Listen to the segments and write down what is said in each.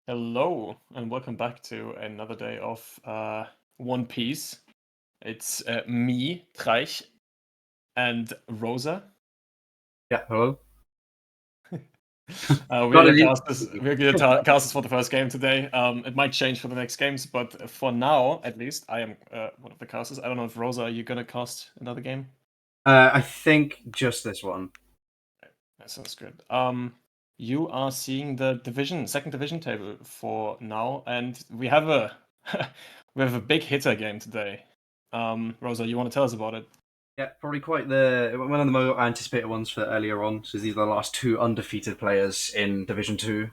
Hello and welcome back to another day of One Piece. It's me, Treich, and Rosa. Yeah, hello. We're Not your an casters. interview. We're your casters for the first game today. It might change for the next games, but for now, at least, I am one of the casters. I don't know if Rosa, are you gonna cast another game? I think just this one. That sounds good. You are seeing the second division table for now, and we have a we have a big hitter game today. Rosa, you want to tell us about it? Yeah, probably quite the one of the more anticipated ones for earlier on. So these are the last two undefeated players in Division Two.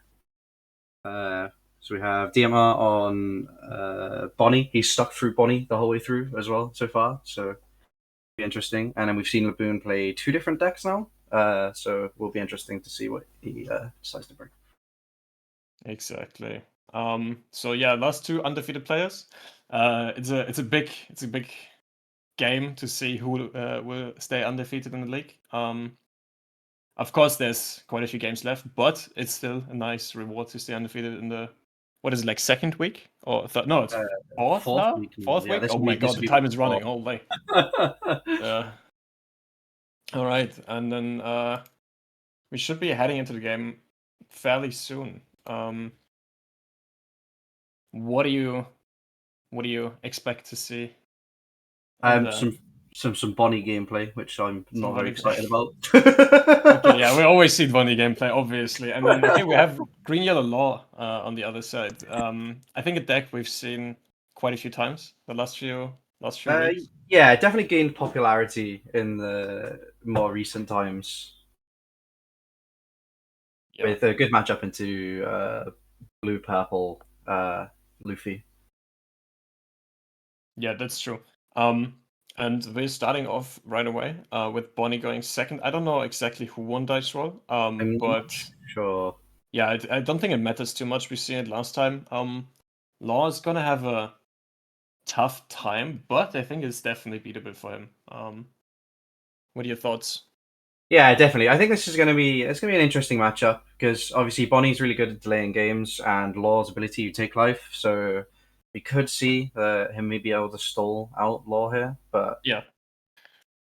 So we have DMR on Bonnie. He's stuck through Bonnie the whole way through as well so far. So be interesting. And then we've seen Laboon play two different decks now. So it will be interesting to see what he decides to bring. Exactly. So yeah, last two undefeated players. It's a big game to see who will stay undefeated in the league. Of course, there's quite a few games left, but it's still a nice reward to stay undefeated in the what is it, like second week or no, it's Uh, fourth fourth now. week, Fourth yeah. week. This Oh will my be this god, will the be time is four. running. Holy. Yeah. All right, and then we should be heading into the game fairly soon. What do you expect to see in the Some some Bonnie gameplay, which I'm not very somebody? excited about. Okay, yeah, we always see Bunny gameplay, obviously, and then okay, we have Green Yellow Law on the other side. I think a deck we've seen quite a few times the last few uh, weeks. yeah, definitely gained popularity in the more recent times Yeah, with a good matchup into blue purple Luffy. yeah, that's true. Um, and we're starting off right away with Bonnie going second. I don't know exactly who won Dice Roll, I'm not but sure. yeah, I don't think it matters too much. We've seen it last time. Law is gonna have a tough time, but I think it's definitely beatable for him. What are your thoughts? Yeah, definitely. I think this is going to be an interesting matchup because obviously Bonnie's really good at delaying games and Law's ability to take life. So we could see him maybe able to stall out Law here, but Yeah.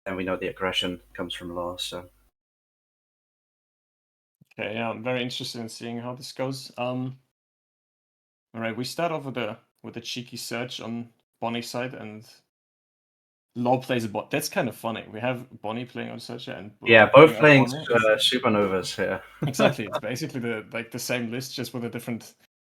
then we know the aggression comes from Law. So Okay, yeah, I'm very interested in seeing how this goes. All right, we start off with a cheeky search on Bonnie's side, and Law plays a bot. That's kind of funny. We have Bonnie playing on searcher and yeah, Law both playing on playing Bonnie. It's supernovas here. exactly. It's basically the same list, just with a different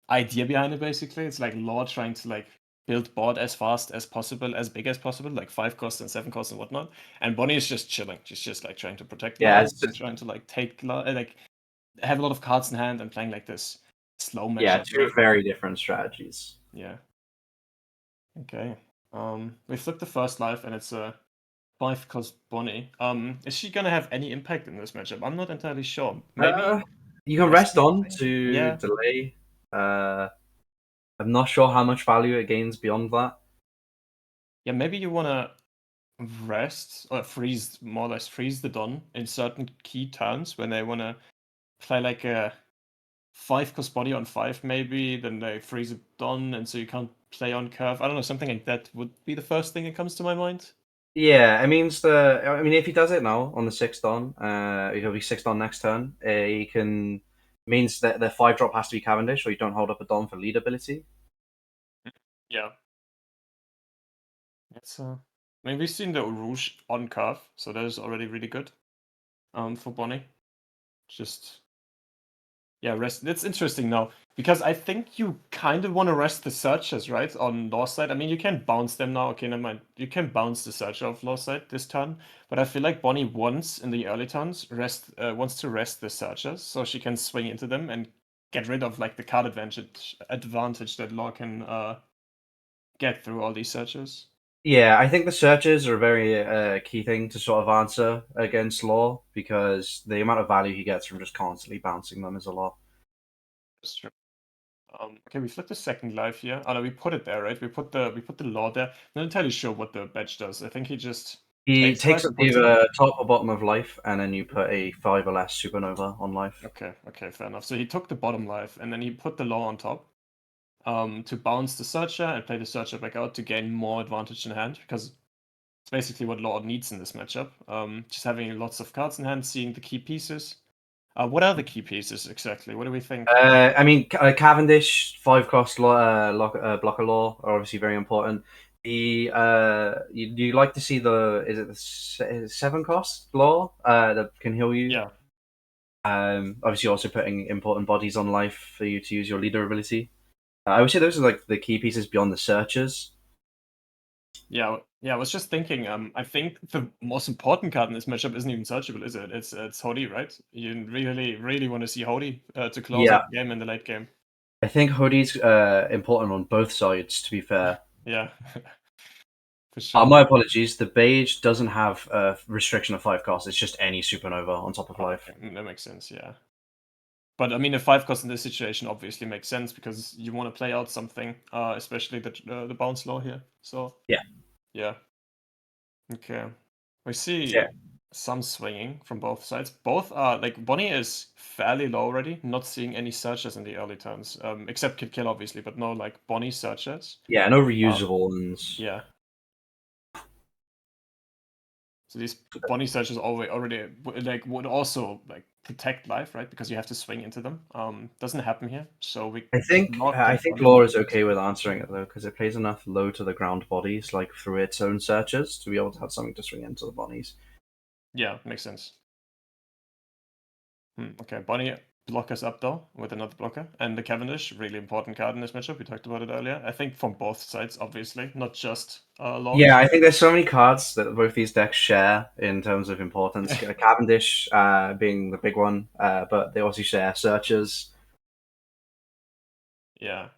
idea behind it. Basically, it's like Law trying to like build board as fast as possible, as big as possible, like 5 cost and 7 cost and whatnot. And Bonnie is just chilling. She's just like trying to protect Yeah, Law it's and just trying to like take Law, like have a lot of cards in hand and playing like this slow yeah, matchup two where very different strategies. yeah. Okay. We flipped the first life and it's a 5 cost Bonnie. Is she gonna have any impact in this matchup? I'm not entirely sure. Uh, Maybe you can rest resting on thing? to Yeah. delay. Uh, I'm not sure how much value it gains beyond that. Yeah, maybe you wanna rest or freeze, more or less freeze the Don in certain key turns when they wanna play like a 5 cost body on 5 maybe, then they freeze it Don and so you can't play on curve. I don't know, something like that would be the first thing that comes to my mind. Yeah, it means I mean, if he does it now on the sixth on, he'll be sixth on next turn. He can means that the 5 drop has to be Cavendish, or you don't hold up a Don for lead ability. Yeah. It's I mean we've seen the Rouge on curve, so that is already really good. For Bonnie. Just yeah, rest that's interesting now. Because I think you kind of want to rest the searchers, right? On Law's side. I mean you can bounce them now, okay, never mind. You can bounce the searcher of Law's side this turn, but I feel like Bonnie wants in the early turns wants to rest the searchers so she can swing into them and get rid of like the card advantage that Law can get through all these searchers. Yeah, I think the searches are a very key thing to sort of answer against Law because the amount of value he gets from just constantly bouncing them is a lot. That's true. Okay, we flipped the second life here. Oh no, we put it there, right? We put the law there. Not entirely sure what the badge does. I think he just He takes takes life up and puts it. either top or bottom of life, and then you put a 5 or less supernova on life. Okay, okay, fair enough. So he took the bottom life and then he put the law on top. To bounce the searcher and play the searcher back out to gain more advantage in hand, because it's basically what Lord needs in this matchup. Just having lots of cards in hand, seeing the key pieces. What are the key pieces exactly? What do we think? I mean, Cavendish, 5 cost blocker law are obviously very important. You like to see is it the 7 cost law that can heal you? Yeah, Obviously, also putting important bodies on life for you to use your leader ability. I would say those are like the key pieces beyond the searches. yeah, yeah. I was just thinking. I think the most important card in this matchup isn't even searchable, is it? It's Hody, right? You really, really want to see Hody to close Yeah, out the game in the late game. I think Hoodie's important on both sides. To be fair, Yeah, for sure. my apologies. The Beige doesn't have a restriction of 5 costs. It's just any supernova on top of Oh, life. okay, that makes sense. Yeah. But I mean, a 5 cost in this situation obviously makes sense because you want to play out something, especially the bounce law here. So Yeah. yeah, okay. We see Yeah. some swinging from both sides. Both are like Bonnie is fairly low already. Not seeing any searches in the early turns, except Kid Kill obviously, but no like Bonnie searches. Yeah, no Um, reusable ones. yeah. So these Bonnie searches already like would also like protect life, right? Because you have to swing into them. Doesn't happen here, so we I think Lord I can think front. Law is okay with answering it though, because it plays enough low to the ground bodies, like through its own searches, to be able to have something to swing into the bodies. Yeah, makes sense. Okay, Bonnie blockers up though with another blocker, and the Cavendish, really important card in this matchup. We talked about it earlier. I think from both sides, obviously, not just Law. Yeah, I think there's so many cards that both these decks share in terms of importance. Cavendish being the big one, but they also share searches Yeah,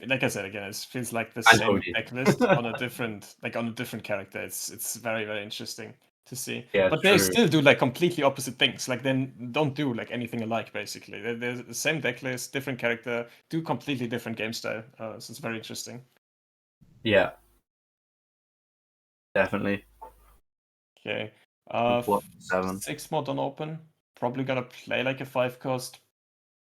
like I said again, it feels like the and same Hody. deck list on a different on a different character. It's very very interesting to see. Yeah, But they true. still do like completely opposite things. Like then don't do like anything alike. Basically, they're the same deck list, different character, do completely different game style. So it's very interesting. Yeah, definitely. Okay. Block 7. 6 more Don open. Probably gonna play like a 5 cost.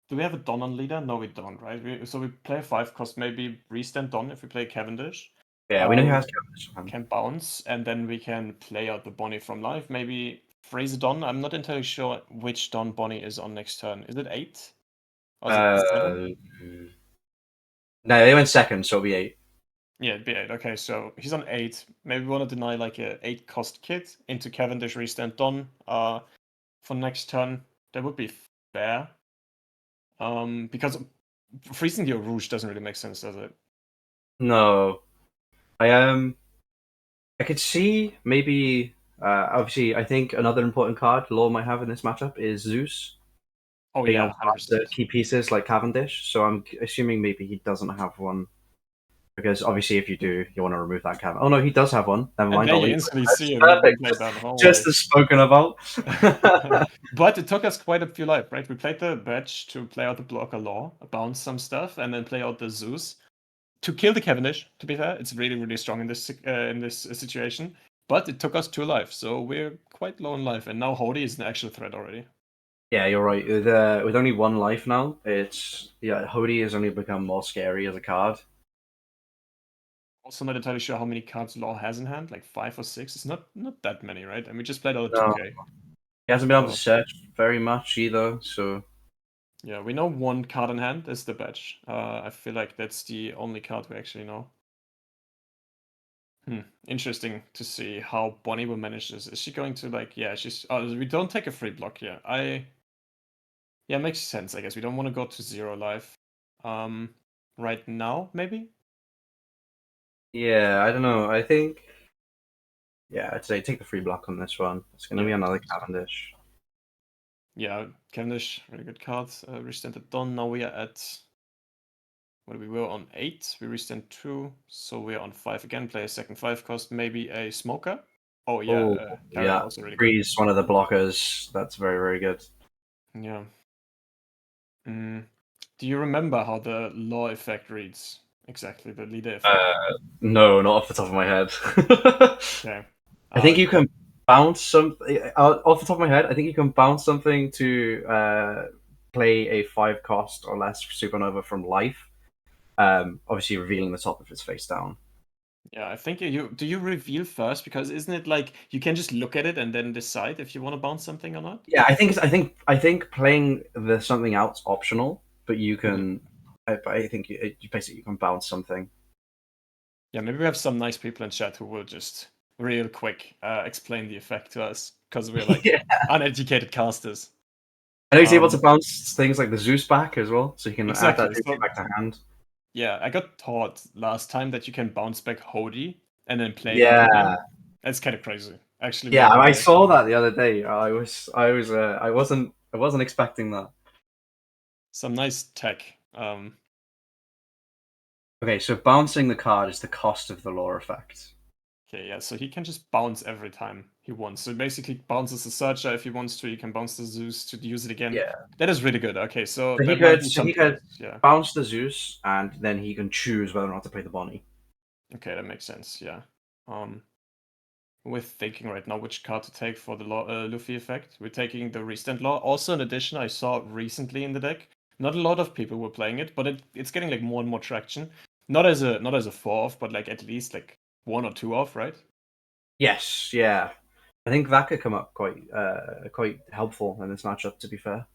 Do we have a Don on leader? No, we don't, right? So we play a 5 cost, maybe restand Don if we play Cavendish. Yeah, we know who We has Cavendish on hand. can bounce, and then we can play out the Bonnie from life. Maybe freeze a Don. I'm not entirely sure which Don Bonnie is on next turn. Is it 8? Or is it 7? Uh, no, they went second, so it'll be 8. Yeah, it'd be 8. Okay, so he's on 8. Maybe we want to deny like a 8 cost kit into Cavendish restand Don for next turn. That would be fair. Because freezing your Rouge doesn't really make sense, does it? No, I I could see maybe. Obviously, I think another important card Law might have in this matchup is Zeus Oh being able yeah, to answer 100%. key pieces like Cavendish. So I'm assuming maybe he doesn't have one because obviously, if you do, you want to remove that Cavendish. Oh no, he does have one. Never And mind. there I'll you leave. instantly That's see it when we perfect. play that. Just Holy. as spoken about. But it took us quite a few life, right? We played the badge to play out the blocker law, bounce some stuff, and then play out the Zeus to kill the Cavendish. To be fair, it's really really strong in this situation. But it took us 2 life, so we're quite low in life, and now Hody is an actual threat already. Yeah, you're right. With only 1 life now, it's yeah. Hody has only become more scary as a card. Also, not entirely sure how many cards Law has in hand, like 5 or 6. It's not that many, right? And we just played out a No, 2K. he hasn't been able to So search very much either. So yeah, we know one card in hand is the badge. I feel like that's the only card we actually know. Interesting to see how Bonnie will manage this. Is she going to like? Yeah, she's. Oh, we don't take a free block here. Yeah, makes sense. I guess we don't want to go to 0 life. Right now maybe. yeah, I don't know. I think yeah, I'd say take the free block on this one. It's going to Yeah, be makes another sense. Cavendish. Yeah, Cavendish, really good cards. Restand it done. Now we are at what we were on 8. We restand 2, so we're on 5 again. Play a second 5 cost, maybe a smoker. Oh yeah, Oh carrier yeah, also really good. freeze one of the blockers. That's very very good. Yeah. Mm. Do you remember how the law effect reads exactly? The leader effect. No, not off the top of my head. Okay. I think you can bounce something off the top of my head. I think you can bounce something to play a 5 cost or less supernova from life. Obviously revealing the top if it's face down. Yeah, I think you do you reveal first because isn't it like you can just look at it and then decide if you want to bounce something or not? Yeah, I think playing the something else optional, but you Mhm. can. I think you basically you can bounce something. Yeah, maybe we have some nice people in chat who will just real quick explain the effect to us because we're like Yeah. uneducated casters. I know he's able to Um, bounce things like the Zeus back as well, so you can add that exactly. Zeus So back to hand. yeah, I got taught last time that you can bounce back Hody and then play it into Yeah, game. That's kind of crazy. Actually, yeah. very I weird. saw that the other day. I wasn't expecting that. Some nice tech. Okay, so bouncing the card is the cost of the lore effect. Okay, yeah, so he can just bounce every time he wants. So basically bounces the Searcher if he wants to, he can bounce the Zeus to use it again. Yeah. That is really good. Okay, so So there might be he some could players, yeah. bounce the Zeus, and then he can choose whether or not to play the Bonnie. Okay, that makes sense, yeah. Um, we're thinking right now which card to take for the Luffy effect. We're taking the Restand Law. Also, in addition, I saw recently in the deck, not a lot of people were playing it, but it's getting like more and more traction. Not as a 4 off, but like at least like 1 or 2 off, right? Yes, yeah. I think that could come up quite helpful in this matchup. To be fair.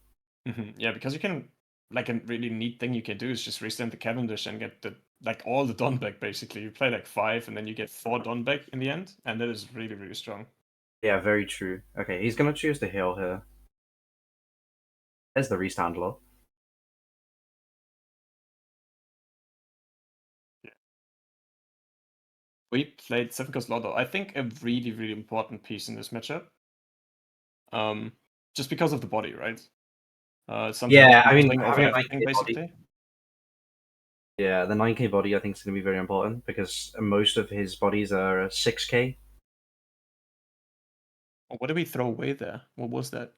Yeah, because you can like a really neat thing you can do is just resend the Cavendish and get the like all the Don back basically. You play like 5 and then you get 4 Don back in the end, and that is really, really strong. Yeah, very true. Okay, he's gonna choose the heal here. There's the restand low. Yeah. We played 7 Cost Lotto. I think a really, really important piece in this matchup. Um just because of the body, right? Something Yeah, I mean opposing over having a everything 9k body. basically. Yeah, the 9k body I think is gonna be very important because most of his bodies are 6k. Oh, what did we throw away there? What was that?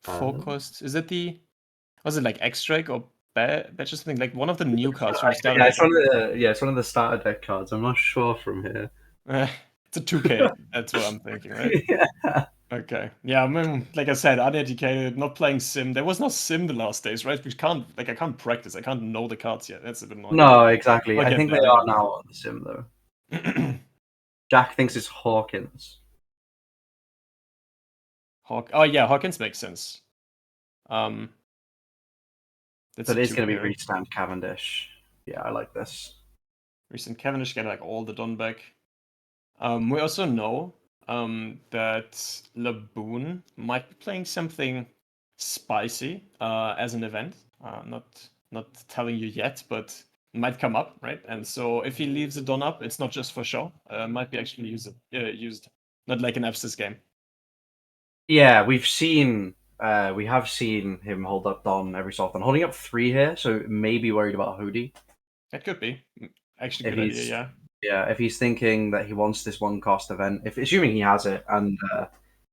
4 Uh, cost? Is it the was it like Extract or Batch or something? Like one of the new cards from the starter yeah, deck. it's one of the starter deck cards. I'm not sure from here. It's a 2K. That's what I'm thinking, right? Yeah. Okay. Yeah, I mean, like I said, uneducated, not playing Sim. There was no Sim the last days, right? We can't, like, I can't practice. I can't know the cards yet. That's a bit annoying. No, exactly. Or I get think they better are at now on the sim though. Jack thinks it's Hawkins, Oh, yeah, Hawkins makes sense. Um, that's a but it's gonna 2K, be right? restand Cavendish. Yeah, I like this. Recent Cavendish get, like, all the done back. We also know that Laboon might be playing something spicy as an event. Not telling you yet, but it might come up, right? And so if he leaves it on up, it's not just for show. Might be actually used, not like an Epsis game. Yeah, we have seen him hold up Don every so often, holding up 3 here, so maybe worried about Hody. That could be actually a If good idea. he's Yeah. yeah, if he's thinking that he wants this 1 cost event, if assuming he has it, and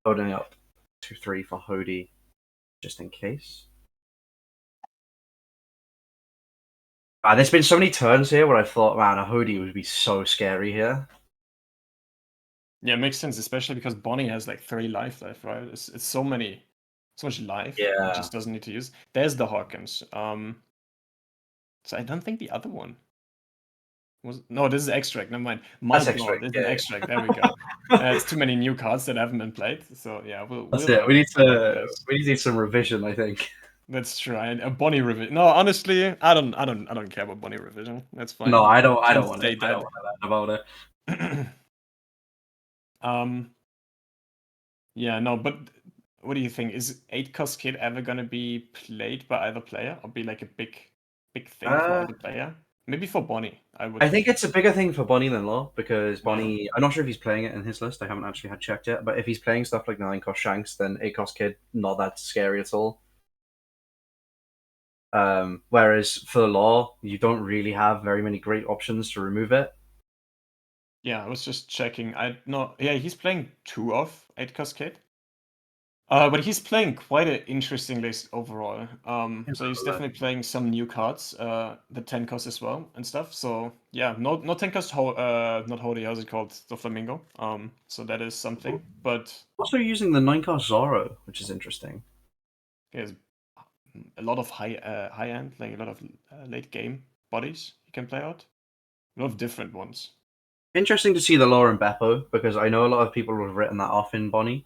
holding up 2-3 for Hody, just in case. There's been so many turns here where I thought, man, a Hody would be so scary here. Yeah, it makes sense, especially because Bonnie has like 3 life left, right? It's so much life. It Yeah, just doesn't need to use. There's the Hawkins. So I don't think the other one was. No, this is extract. Never mind. My that's extra. blood is an Yeah, extract. There we go. It's too many new cards that haven't been played. So yeah, we'll that's we'll it. work with this. We need some revision, I think. Let's try a Bonnie revision. No, honestly, I don't care about Bonnie revision. That's No, fine. I Can don't want it. stay I don't dead. want to learn about it. um. Yeah. No, but what do you think? Is 8 cost kid ever gonna be played by either player or be like a big thing for Uh, either player? Maybe for Bonnie, I would. I think it's a bigger thing for Bonnie than Law because Yeah. Bonnie. I'm not sure if he's playing it in his list. I haven't actually had checked yet. But if he's playing stuff like 9 cost Shanks, then 8 cost Kid not that scary at all. Whereas for Law, you don't really have very many great options to remove it. Yeah, I was just checking. I no, yeah, he's playing 2 of 8 cost kid. But he's playing quite an interesting list overall. Yeah, So he's but, definitely playing some new cards, the 10 cost as well and stuff. So yeah, not 10 cost, not Holy, how's it called? The Flamingo. So that is something. But also using the 9-cost Zoro, which is interesting. there's a lot of high end, like a lot of late game bodies you can play out. A lot of different ones. Interesting to see the lore in Beppo, because I know a lot of people have written that off in Bonnie.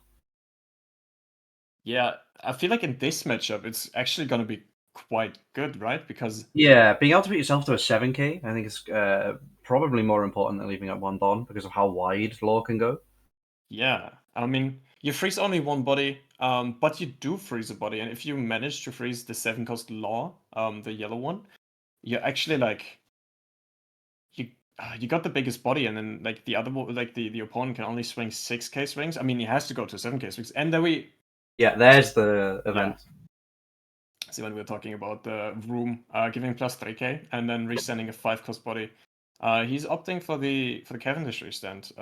Yeah, I feel like in this matchup, it's actually gonna be quite good, right? Because Yeah, being able to put yourself to a 7k, I think is probably more important than leaving at one Don because of how wide lore can go. yeah, I mean, you freeze only one body, but you do freeze a body, and if you manage to freeze the 7 cost Law, the yellow one, you're actually like you you got the biggest body, and then like the other like the opponent can only swing 6k swings. I mean, he has to go to 7k swings, and then we Yeah, so there's the yeah. event. See when we were talking about the room giving plus 3k and then resending a 5 cost body. He's opting for the Cavendish restand.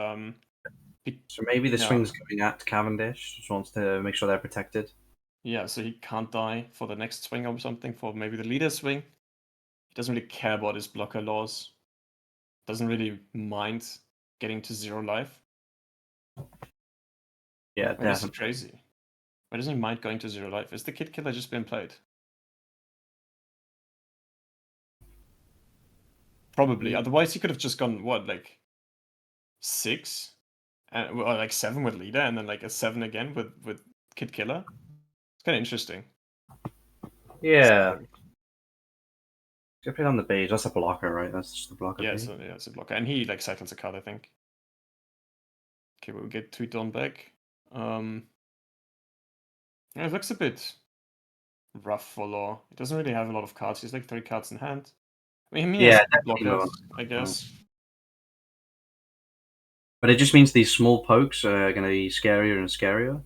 So maybe the Yeah, swing's going at Cavendish. Just wants to make sure they're protected. yeah. So he can't die for the next swing or something. For maybe the leader swing, he doesn't really care about his blocker laws. Doesn't really mind getting to 0 life. Yeah, Or is he definitely. crazy? Why doesn't he mind going to 0 life? Is the Kid Killer just been played? Probably. Otherwise, he could have just gone what, like 6, and or like 7 with leader, and then like a 7 again with Kid Killer. It's kind of interesting. Yeah. So Get put on the beige. That's a blocker, right? That's just a blocker yeah, beige. it's a blocker, and he like cycles a card, I think. Okay, we'll get Tweet on back. Um, yeah, it looks a bit rough for Law. He doesn't really have a lot of cards. He's like 3 cards in hand. I mean, he Yeah, has definitely no. blockers, I guess. But it just means these small pokes are going to be scarier and scarier.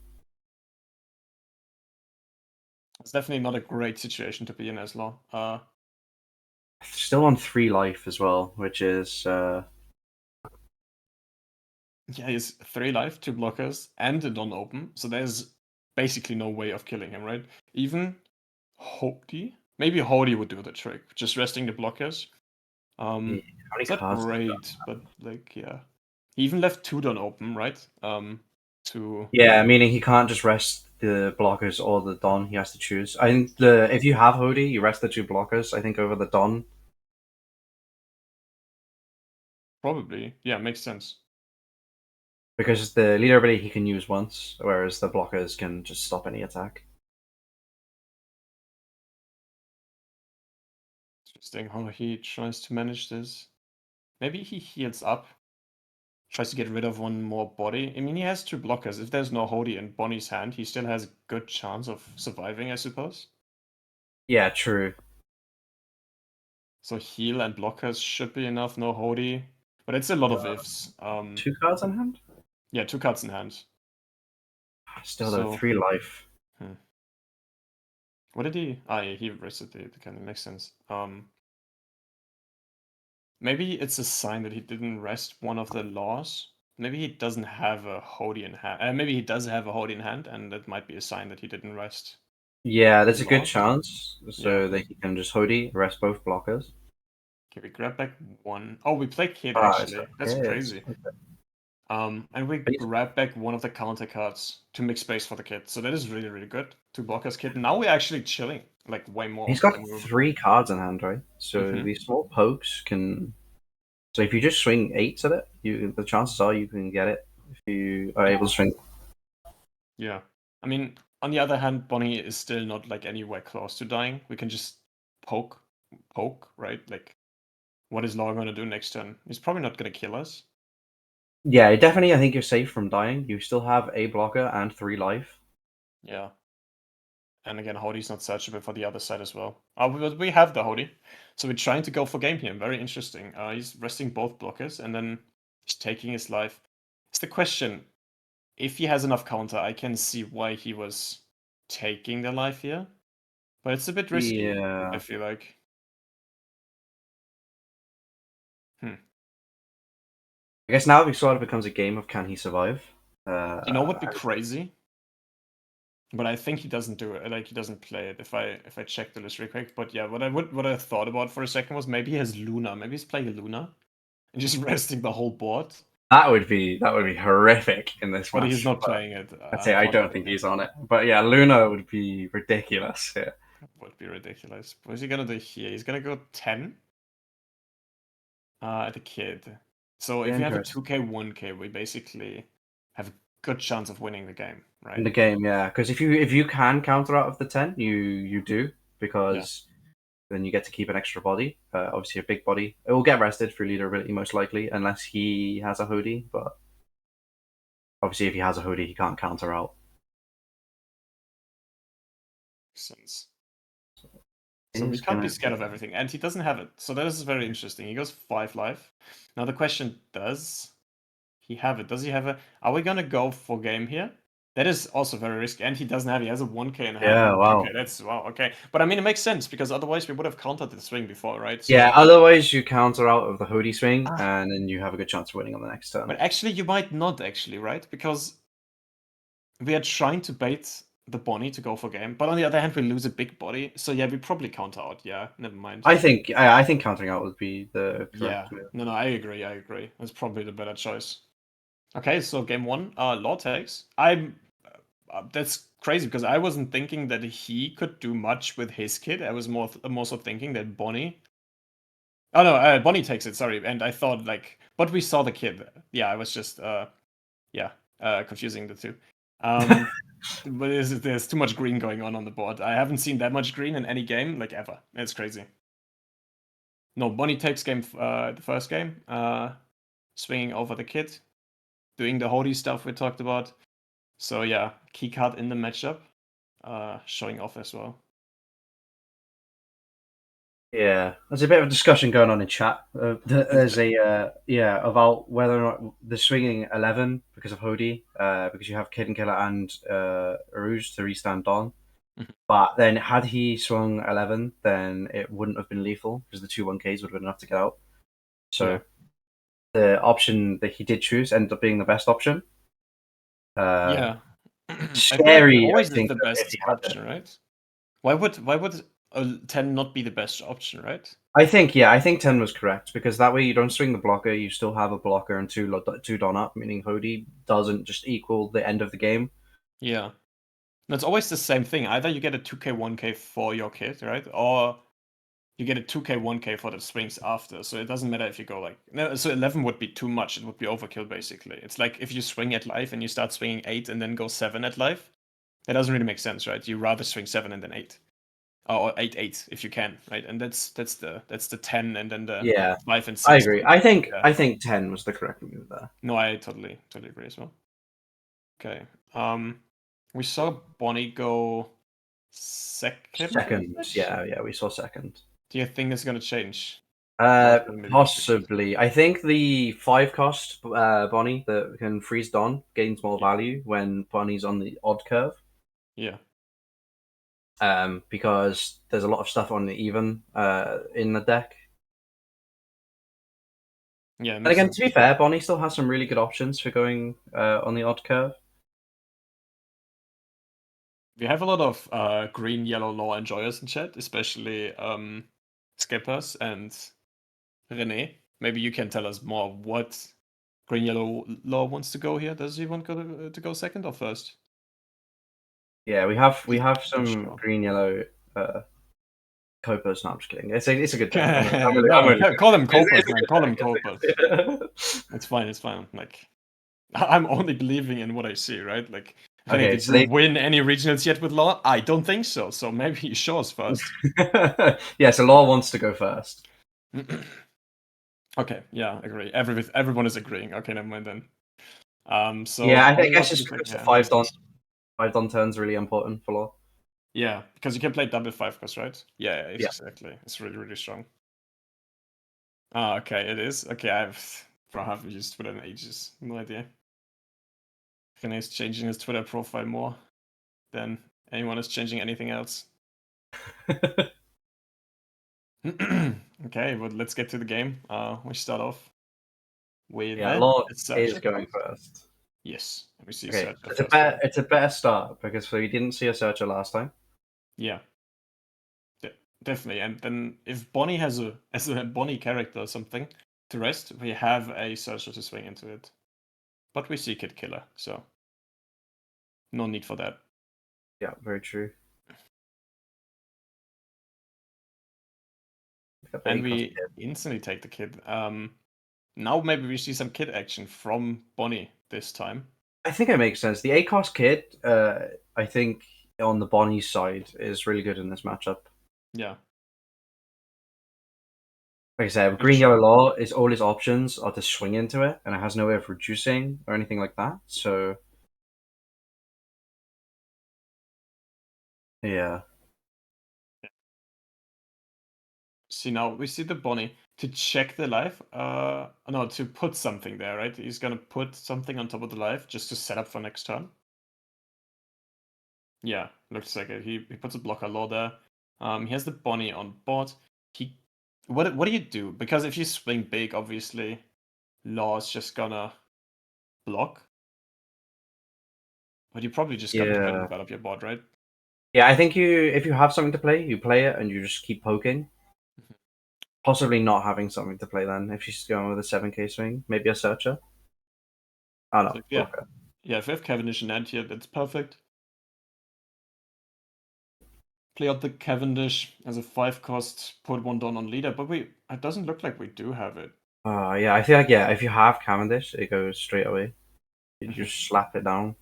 It's definitely not a great situation to be in as Law. Still on 3 life as well, which is Yeah, he's 3 life, 2 blockers, and a non-open. So there's basically no way of killing him, right? Even Hody? Maybe Hody would do the trick, just resting the blockers. yeah, how many It's not cards? great, but like yeah. He even left 2 don't open, right? To Yeah, meaning he can't just rest the blockers or the Don. He has to choose. I think the if you have Hody, you rest the 2 blockers. I think over the Don. probably, yeah, makes sense. Because the leader ability he can use once, whereas the blockers can just stop any attack. Interesting how he tries to manage this. Maybe he heals up, tries to get rid of one more body. I mean, he has 2 blockers. If there's no Hody in Bonnie's hand, he still has a good chance of surviving, I suppose. Yeah, true. So heal and blockers should be enough, no Hody. But it's a lot of ifs. 2 cards in hand. Yeah, 2 cards in hand. Still though, So, 3 life. hmm. What did he? Ah, yeah, he rested the kind of makes sense. Maybe it's a sign that he didn't rest one of the laws. Maybe he doesn't have a Hody in hand. Maybe he does have a Hody in hand, and that might be a sign that he didn't rest Yeah, the there's a good laws. chance. Yeah. So that he can just Hody, rest both blockers. Okay, we grab back one. Oh, we play Kid Ah, it's actually. That's okay. crazy. And we But he's- grab back one of the counter cards to make space for the Kid. So that is really, really good. 2 blockers Kid. Now we're actually chilling, like way He's more got than we were before. 3 cards in hand, right? So Hmm. these small pokes can. So if you just swing 8s at it, you the chances are you can get it if you are able to swing. Yeah. I mean, on the other hand, Bonnie is still not like anywhere close to dying. We can just poke, right? Like, what is Law going to do next turn? He's probably not going to kill us. Yeah, definitely. I think you're safe from dying. You still have a blocker and 3 life. Yeah. And again, Hody's not searchable for the other side as well. But we have the Hody. So we're trying to go for game here. Very interesting. He's resting both blockers and then he's taking his life. It's the question. If he has enough counter, I can see why he was taking the life here. But it's a bit risky, I Yeah. feel like. Hmm. I guess now it sort of becomes a game of can he survive. You know what would be crazy? But I think he doesn't do it. Like he doesn't play it. If I check the list real quick. But yeah, what I thought about for a second was maybe he has Luna. Maybe he's playing Luna and just resting the whole board. That would be horrific in this But match. he's not playing it. I'd say I don't think he's on it. But yeah, Luna would be ridiculous here. Would be ridiculous. What is he gonna do here? He's gonna go 10. The kid. So if you have a 2K, 1K, we basically have a good chance of winning the game, right? In the game, yeah, because if you can counter out of the 10, you do, because then you get to keep an extra body. Obviously, a big body. It will get rested for leader ability most likely, unless he has a hoodie. But obviously, if he has a hoodie, he can't counter out. Sense. So we can't be scared of be- everything, and he doesn't have it. So that is very interesting. He goes 5 life. Now the question: does he have it? Does he have a? Are we gonna go for game here? That is also very risky, and he doesn't have. He has a 1K and a half. Yeah, wow. Okay, that's wow. Okay, but I mean, it makes sense because otherwise we would have countered the swing before, right? So, Yeah, otherwise you counter out of the hoodie swing, and then you have a good chance of winning on the next turn. But actually, you might not actually, right? Because we are trying to bait the Bonnie to go for game, but on the other hand, we lose a big body. So yeah, we probably counter out. Yeah, never mind. I think countering out would be the correct move. No, I agree. That's probably the better choice. Okay, so game 1, Law takes. I'm that's crazy because I wasn't thinking that he could do much with his kid. I was more so thinking that Bonnie. Oh no, Bonnie takes it. Sorry, and I thought like, but we saw the kid. Yeah, I was just confusing the two. But there's too much green going on the board. I haven't seen that much green in any game like ever. It's crazy. No, Bonnie takes game the first game, swinging over the kid, doing the holy stuff we talked about. So yeah, key card in the matchup, showing off as well. Yeah, there's a bit of a discussion going on in chat. There's about whether or not the swinging 11 because of Hody, because you have Kid and Killer and Rouge to restand Don. But then had he swung 11, then it wouldn't have been lethal because the 2 1Ks would have been enough to get out. So the option that he did choose ended up being the best option. Yeah, scary. Always is the best option, right? Why would 10 not be the best option, right? I think 10 was correct because that way you don't swing the blocker, you still have a blocker and two Don up, meaning Hody doesn't just equal the end of the game. Yeah. That's always the same thing. Either you get a 2K, 1K for your kid, right? Or you get a 2K, 1K for the swings after. So it doesn't matter if you go like... No, so 11 would be too much. It would be overkill, basically. It's like if you swing at life and you start swinging 8 and then go 7 at life. That doesn't really make sense, right? You rather swing 7 and then 8. Or 8, 8 if you can, right? And that's the 10 and then the 5 and 6. I agree. I think 10 was the correct move there. No, I totally agree as well. Okay. We saw Bonnie go second. Yeah, we saw second. Do you think it's gonna change? Possibly. I think the 5 cost Bonnie that can freeze Don gains more value when Bonnie's on the odd curve. Yeah. Because there's a lot of stuff on the even in the deck. Yeah. And again, to be fair, Bonnie still has some really good options for going on the odd curve. We have a lot of green, yellow law enjoyers in chat, especially Skippers and Rene. Maybe you can tell us more what green, yellow law wants to go here. Does he want to go second or first? Yeah, we have some green, yellow Copas. No, I'm just kidding. It's a good deck. Call them Copas, man. Call them Copas. It's fine. Like, I'm only believing in what I see, right? Like, did you win any regionals yet with Law? I don't think so. So maybe you show us first. Yeah, so Law wants to go first. Okay, yeah, agree. Everyone is agreeing. Okay, never mind then. So yeah, I guess just because the 5 Don turns really important for Law. Yeah, because you can play double 5 cost, right? Yeah, exactly. It's really, really strong. Okay, it is. Okay, I haven't used Twitter in ages. No idea. René is changing his Twitter profile more than anyone is changing anything else. Okay, but let's get to the game. We start off with Law is going first. Yes, we see Okay, Searcher it's a first better time. it's a better start because we didn't see a searcher last time. Yeah, definitely. And then if Bonnie has a Bonnie character or something to rest, we have a Searcher to swing into it. But we see Kid Killer, so no need for that. Yeah, very true. And we instantly take the Kid. Now maybe we see some Kid action from Bonnie this time. I think it makes sense. The A-cost kid, I think on the Bonnie side is really good in this matchup. Yeah. Like I said, And green yellow law is all his options are to swing into it, and it has no way of reducing or anything like that. So yeah, see, now we see the Bonnie to check the life. No, to put something there, right? He's gonna put something on top of the life just to set up for next turn. Yeah, looks like it. He puts a blocker law there. He has the Bonnie on board. He what do you do? Because if you swing big, obviously, law is just gonna block. But you probably just gotta try to yeah, develop your board, right? yeah. I think if you have something to play, you play it, and you just keep poking. Mhm. Possibly not having something to play then. If she's going with a 7K swing, maybe a searcher. Oh no, So yeah, okay. yeah. If we have Cavendish and Ant here, that's perfect. Play out the Cavendish as a 5 cost, put one down on leader, but it doesn't look like we do have it. Yeah, I feel like if you have Cavendish, it goes straight away. You Mhm. just slap it down.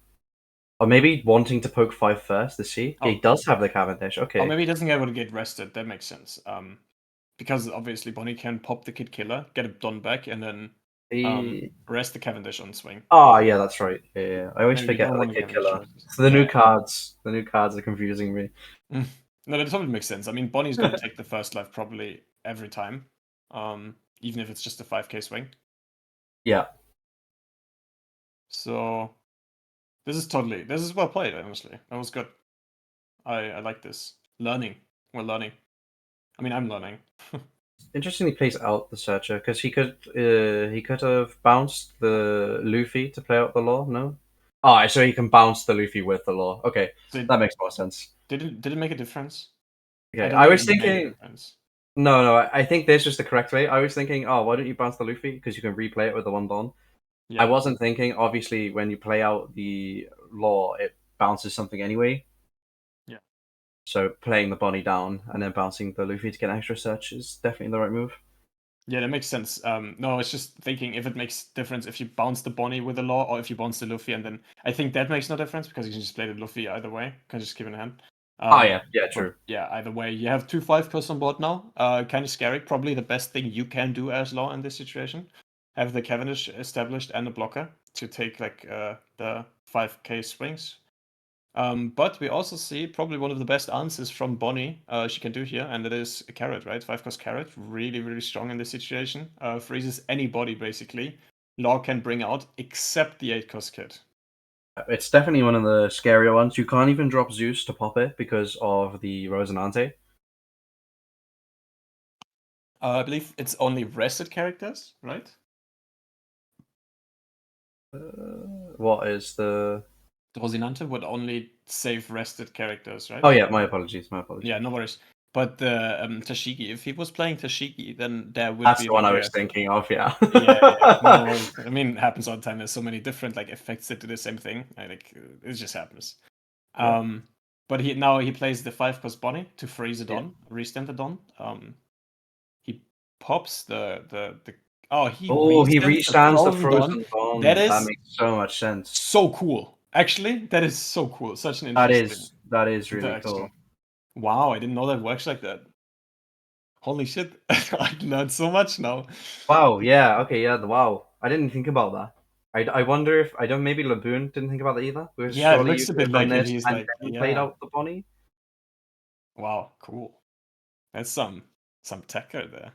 Or maybe wanting to poke 5 first to see. Yeah, he Oh, does have the Cavendish. or Okay. maybe he doesn't get able to get rested. That makes sense. Because obviously Bonnie can pop the Kid Killer, get it done back, and then He... rest the Cavendish on swing. Oh, yeah, that's right. Yeah. I always Maybe we forget don't the want the Kid Cavendish Killer. rested. So Yeah. the new cards are confusing me. Mm. No, that totally makes sense. I mean, Bonnie's gonna take the first life probably every time, even if it's just a 5K swing. Yeah. So this is well played. Honestly, that was good. I like this. Learning, we're learning. I mean, I'm learning. Interestingly plays out the Searcher because he could have bounced the Luffy to play out the law. No. Oh, so he can bounce the Luffy with the law. Okay, So that makes more sense. did it make a difference? I Okay, don't I think it was made a thinking. difference. No, I think this is the correct way. I was thinking, oh, why don't you bounce the Luffy because you can replay it with the one Don. I Yeah, wasn't thinking. Obviously, when you play out the law, it bounces something anyway. yeah, So playing the Bonnie down and then bouncing the Luffy to get an extra search is definitely the right move. yeah. That makes sense. No, I was just thinking if it makes difference if you bounce the Bonnie with the law or if you bounce the Luffy, and then I think that makes no difference because you can just play the Luffy either way. You can just keep it in hand. Oh yeah, But true. yeah, either way, you have two 5 costs on board now. Kind of scary. Probably the best thing you can do as law in this situation. Have the Cavendish established and a blocker to take like the 5K swings. But we also see probably one of the best answers from Bonnie she can do here, and that is a carrot, right? 5 cost carrot, really, really strong in this situation. Freezes anybody basically. Law can bring out except the 8 cost kid. It's definitely one of the scarier ones. You can't even drop Zeus to pop it because of the Rosinante. I believe it's only rested characters, right? What is the? Rosinante would only save rested characters, right? Oh yeah, my apologies. My apologies. Yeah, no worries. But the Tashigi, if he was playing Tashigi, then there would That's be the one like I a was thinking of. Yeah. yeah, yeah. No worries. I mean, it happens all the time. There's so many different like effects that do the same thing. Like it just happens. Yeah. But he plays the 5 cost Bonnie to freeze it Yeah. on, restand it on. He pops the oh he Oh, he restands the restands the frozen Dawn. frozen That bond. That is makes so much sense. so cool. Actually, that is so cool. Such an interesting That is really interaction. cool. Wow, I didn't know that works like that. Holy shit. I learned so much now. Wow. Yeah. Okay. Yeah. Wow. I didn't think about that. I wonder if I don't. Maybe Laboon didn't think about that either. Because Yeah, it surely you looks a could bit have done like this he's and like, then played yeah. out the Bonnie. Wow, cool. That's some tech right there.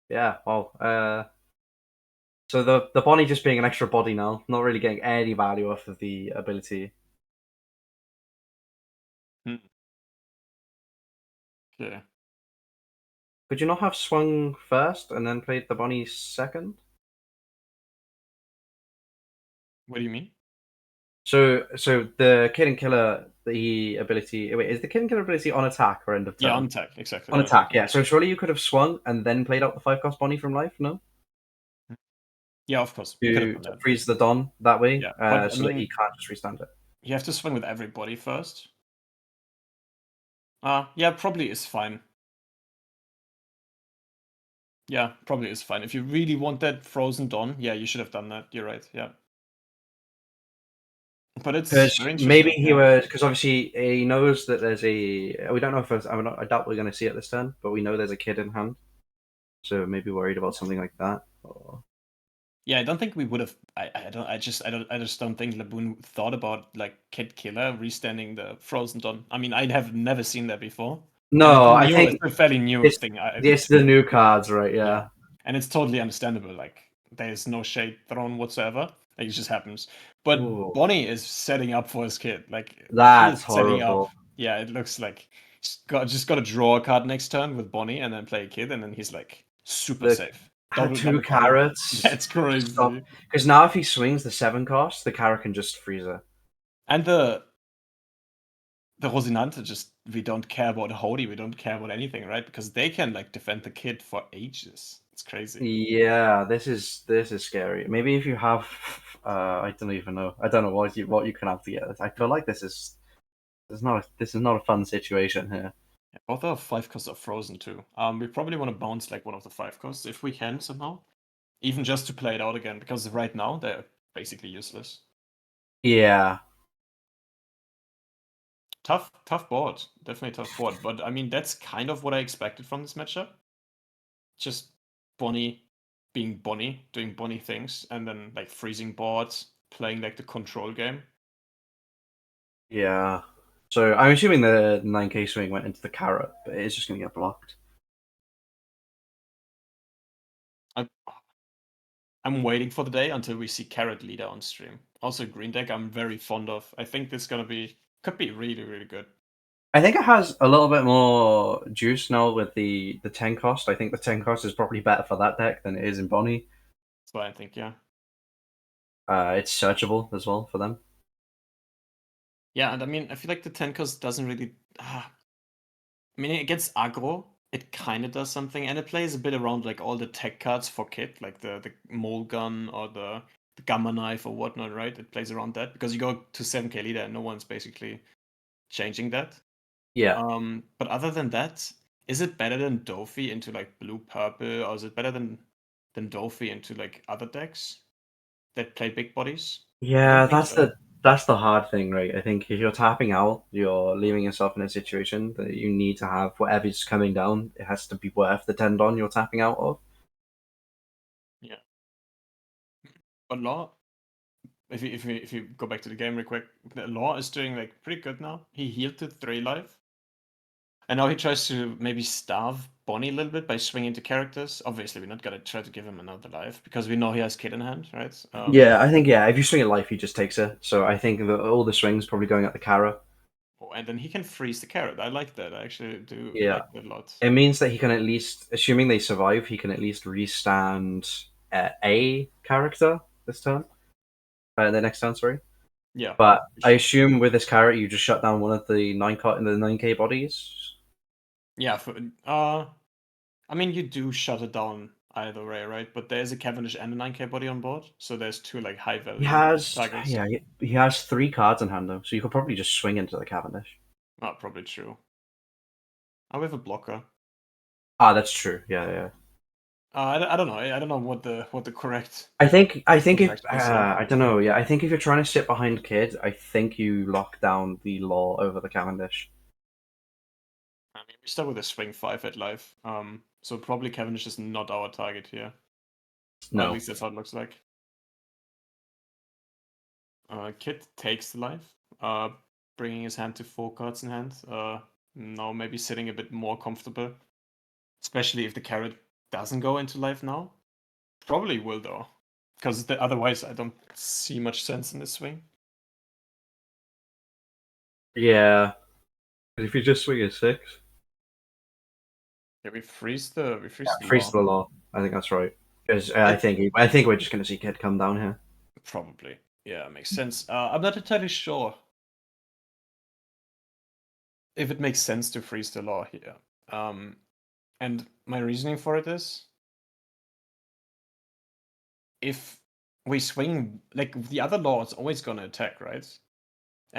Yeah. Wow. So the Bonnie just being an extra body now, not really getting any value off of the ability. Hmm. Okay. Could you not have swung first and then played the Bonnie second? What do you mean? So the Kid and Killer, the ability. Wait, is the Kid and Killer ability on attack or end of Yeah, turn? on attack, exactly. On Yeah. attack, yeah. So surely you could have swung and then played out the 5-cost Bonnie from life, no? Yeah, of course. You could have To done that. freeze the Don that way, Yeah. But I so that he mean, can't just restand it. you have to swing with everybody first. Yeah, probably is fine. Yeah, probably is fine. If you really want that frozen Dawn, yeah, you should have done that. You're right. Yeah. But it's Because very maybe interesting. he Yeah. was, because obviously he knows that there's a. We don't know if it's, I doubt we're going to see it this turn, but we know there's a kid in hand, so maybe worried about something like that. Or... Yeah, I don't think we would have. I just don't think Laboon thought about like Kid Killer restanding the Frozen Dawn. I mean, I have never seen that before, and it's No, I new. It's think a fairly new it's thing, I think, it's to the me. new cards, right? Yeah, Yeah. and it's totally understandable. Like, there's no shade thrown whatsoever. Like, it just happens. But Ooh, Bonnie is setting up for his kid. Like, he is that's setting up. horrible. Yeah, it looks like just got to draw a card next turn with Bonnie, and then play a kid, and then he's like super The safe. had Double two Bonnie. carrots. That's Stop. crazy. Because now if he swings the 7-cost, the carrot can just freeze her. And the Rosinante just we don't care about Hody, we don't care about anything, right? Because they can like defend the kid for ages. It's crazy. Yeah, this is scary. Maybe if you have, I don't even know. I don't know what you can have to get this. I feel like this is not a fun situation here. Yeah, both our 5 costs are frozen too. We probably want to bounce like one of the 5 costs if we can somehow. Even just to play it out again, because right now they're basically useless. Yeah, Tough board. Definitely tough board. But I mean that's kind of what I expected from this matchup. Just Bonnie being Bonnie, doing Bonnie things, and then like freezing boards, playing like the control game. yeah. So I'm assuming the 9K swing went into the carrot, but it's just gonna get blocked. I, I'm waiting for the day until we see Carrot Leader on stream. Also, Green Deck, I'm very fond of. I think this could be really, really good. I think it has a little bit more juice now with the 10-cost. I think the 10-cost is probably better for that deck than it is in Bonnie. That's what I think, yeah. It's searchable as well for them. Yeah, and I mean, I feel like the Tenkos doesn't really. I mean, against aggro, it kind of does something, and it plays a bit around like all the tech cards for Kit, like the mole gun or the gamma knife or whatnot, right? It plays around that because you go to 7K leader and no one's basically changing that. Yeah. But other than that, is it better than Dofi into like blue purple, or is it better than Dofi into like other decks that play big bodies? I don't Yeah, think that's so. the hard thing, right? I think if you're tapping out, you're leaving yourself in a situation that you need to have whatever's coming down. It has to be worth the tendon you're tapping out of. Yeah. But Law, if you go back to the game real quick, the Law is doing like pretty good now. He healed to 3 life. And now he tries to maybe starve Bonnie a little bit by swinging to characters. Obviously, we're not gonna try to give him another life because we know he has Kid in hand, right? Yeah, I think if you swing it life, he just takes it. So I think that all the swings probably going at the Kara. Oh, and then he can freeze the carrot. I like that. I actually do Yeah, like that a lot. it means that he can at least, assuming they survive, he can at least restand a character this turn. The next turn, sorry. Yeah, But for I sure. assume with this carrot, you just shut down one of the 9K bodies. Yeah, I mean, you do shut it down either way, right? But there's a Cavendish and a 9K body on board, so there's two like high He value has, targets. yeah, he has 3 cards in hand though, so you could probably just swing into the Cavendish. Oh, probably true. I have a blocker. Ah, that's true. Yeah, yeah. I don't know. I don't know what the correct I think if exact is here. I don't know. Yeah, I think if you're trying to sit behind Kid, I think you lock down the law over the Cavendish. I mean, we start with a swing 5 at life. So probably Cavendish is not our target here, or at No. least that's how it looks like. Kid takes the life, bringing his hand to 4 cards in hand. Now maybe sitting a bit more comfortable, especially if the carrot doesn't go into life now. Probably will though, because otherwise I don't see much sense in this swing. Yeah. If you just swing a 6, Yeah, we freeze the freeze law. the law. I think that's right. Because I It think I think we're just going to see Kid come down here. probably. Yeah, makes sense. I'm not entirely sure if it makes sense to freeze the law here. And my reasoning for it is, if we swing, like, the other law is always gonna attack, right?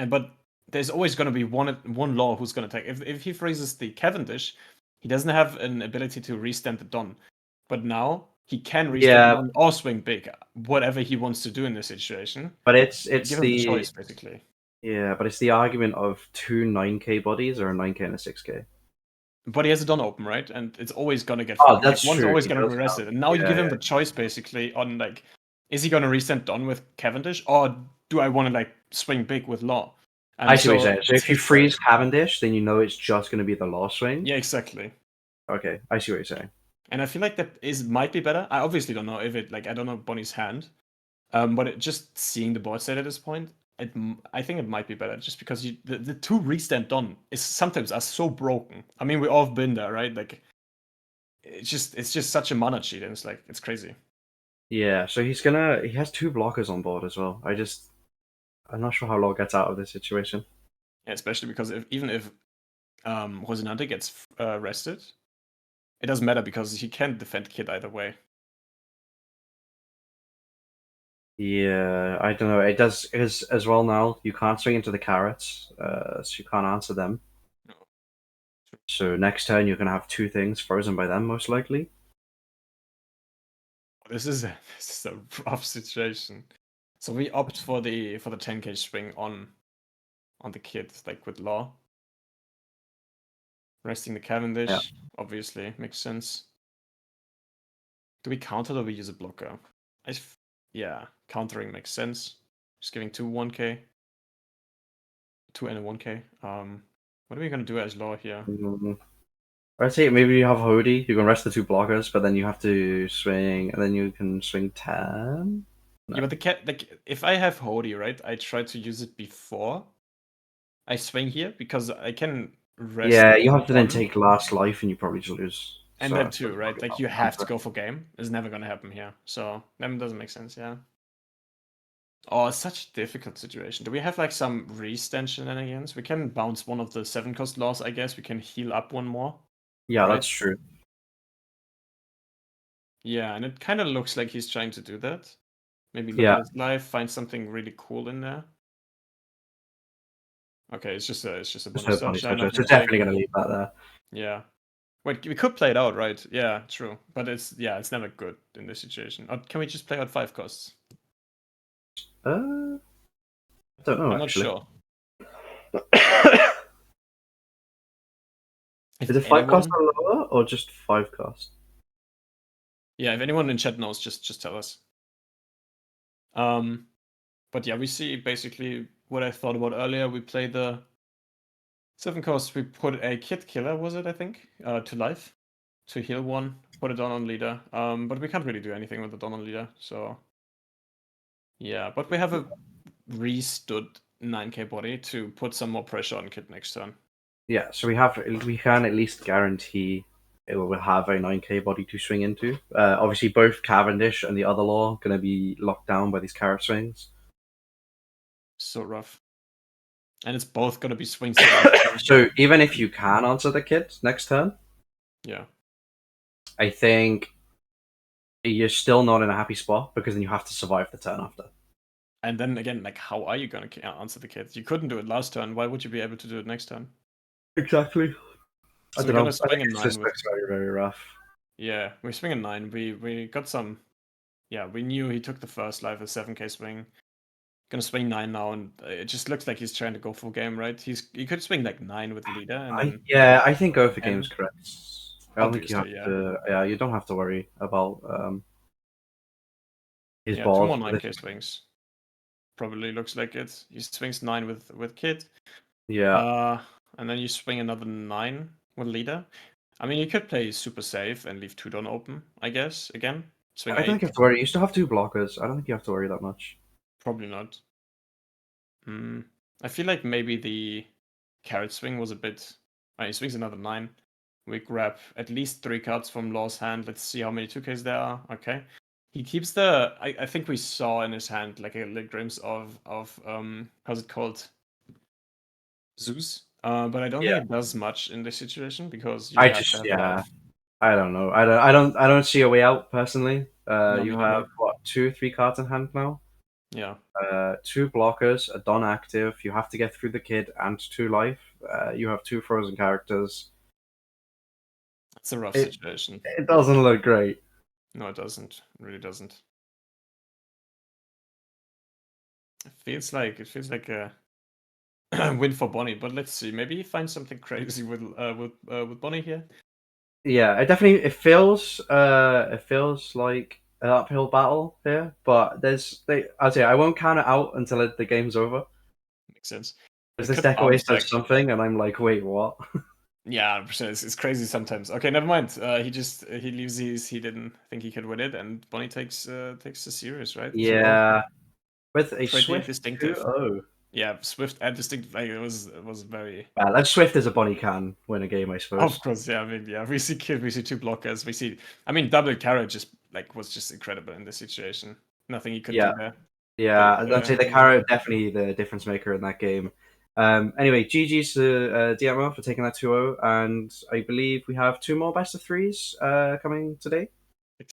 But there's always gonna be one law who's gonna attack. If he freezes the Cavendish, he doesn't have an ability to restand the Don. But now he can restand the Yeah, Don or swing big, whatever he wants to do in this situation. but it's Give him the the choice, basically. yeah, but it's the argument of two 9K bodies or a 9K and a 6K. But he has a Don open, right? And it's always gonna get Oh, like that's one's true. always He gonna be does rested. have. And now you Yeah, give him yeah. the choice basically on like, is he gonna restand Don with Cavendish or do I wanna like swing big with Law? I And see what you're so saying. So it's if you his choice. freeze Cavendish, then you know it's just going to be the law swing. Yeah, exactly. Okay, I see what you're saying. And I feel like that might be better. I obviously don't know if it like I don't know Bonnie's hand. But just seeing the board state at this point, I think it might be better just because the two restand Don is sometimes are so broken. I mean, we all have been there, right? Like it's just such a mana cheat, and it's like it's crazy. Yeah, so he has two blockers on board as well. I'm not sure how Law gets out of this situation. Yeah, especially because even if Rosinante gets rested, it doesn't matter because he can't defend Kid either way. Yeah, I don't know. It does is as well now. You can't swing into the carrots, so you can't answer them. No. So next turn you're gonna have two things frozen by them most likely. This is a rough situation. So we opt for the 10k swing on the Kid, like with Law. Resting the Yeah. Cavendish, obviously, makes sense. Do we counter or we use a blocker? Yeah, countering makes sense. Just giving 2 1k. 2 and a 1k. What are we gonna do as Law here? Mm, I'd say maybe you have Hody. You can rest the two blockers, but then you have to swing, and then you can swing 10. Yeah, but the cat, like, if I have Hody, right, I try to use it before I swing here because I can rest Yeah, you have to then 1. take last life, and you probably just lose. And So that that's too, right? probably Like not you the have to answer. go for game. It's never gonna happen here. So that doesn't make sense, yeah. Oh, it's such a difficult situation. Do we have like some restand shenanigans? We can bounce one of the 7-cost laws, I guess. We can heal up one more, Yeah, right? that's true. Yeah, and it kind of looks like he's trying to do that. Maybe look Yeah, at his life, find something really cool in there. Okay, it's just a just bonus no body touch. switcher. So Nothing it's big. definitely going to leave that there. Yeah. Wait, we could play it out, right? Yeah, true. But it's never good in this situation. Or can we just play out 5 costs? I don't know I'm not actually. sure. If Is it 5 cost anyone, or lower, or just 5 cost? yeah, if anyone in chat knows, just tell us. But yeah, we see basically what I thought about earlier. We play the 7 cost. We put a Kid Killer, was it? I think, to life to heal 1. Put it on leader. But we can't really do anything with the Don on leader. So yeah, but we have a restood 9k body to put some more pressure on Kid next turn. Yeah, so we can at least guarantee it will have a 9K body to swing into. Obviously, both Cavendish and the other law going to be locked down by these carrot swings. So rough. And it's both gonna be swings. So even if you can answer the kid next turn, Yeah. I think you're still not in a happy spot because then you have to survive the turn after. And then again, like, how are you gonna answer the Kid? You couldn't do it last turn. Why would you be able to do it next turn? Exactly. I So don't we're know. gonna I swing think a it 9 just with. looks very, very rough. Yeah, we swing a 9. We got some. Yeah, we knew he took the first life, a 7k swing. Gonna swing 9 now, and it just looks like he's trying to go full game, right? He could swing like 9 with leader, and then I think go for game's and correct. I don't think you have obviously, yeah, to. Yeah, you don't have to worry about his yeah, 2 board more for this. 9k swings. Probably looks like it. He swings 9 with Kid. Yeah, And then you swing another 9 with leader. I mean, you could play super safe and leave 2 Don open, I guess. Again, swing I don't think 8. you have to worry. You still have two blockers. I don't think you have to worry that much. Probably not. I feel like maybe the carrot swing was a bit. He swings another 9. We grab at least 3 cards from Law's hand. Let's see how many 2Ks there are. Okay. He keeps the. I think we saw in his hand like a little glimpse of how's it called, Zeus. But I don't think Yeah, it does much in this situation because you I have to just have life. I don't know. I don't see a way out personally. No, You me have neither. what 2 or 3 cards in hand now. Yeah, 2 blockers, a Don active. You have to get through the kid and 2 life. You have 2 frozen characters. it's a rough It situation. it doesn't look great. No, it doesn't. It really doesn't. It feels like a win for Bonnie, but let's see. Maybe he finds something crazy with Bonnie here. Yeah, it feels like an uphill battle here, but I'll say I won't count it out until the game's over. Makes sense. Because It this could deck always bounce does back. something, and I'm like, wait, what? Yeah, 100%. It's crazy sometimes. Okay, never mind. He leaves his. He didn't think he could win it, and Bonnie takes the series, right? 2-0. Yeah, with a Pretty Swift distinctive. 2-0. Yeah, swift and distinct. Like it was very. Well, as Swift as a Bonnie can win a game, I Of suppose. course, yeah. I mean, yeah. We see kill. We see two blockers. We see. I mean, double carrot just like was just incredible in this situation. Nothing he could do Yeah, there. yeah, I'd say the Easy. carrot definitely the difference maker in that game. Anyway, GG's to DietmarHolzer for taking that 2-0, and I believe we have 2 more best of threes coming today.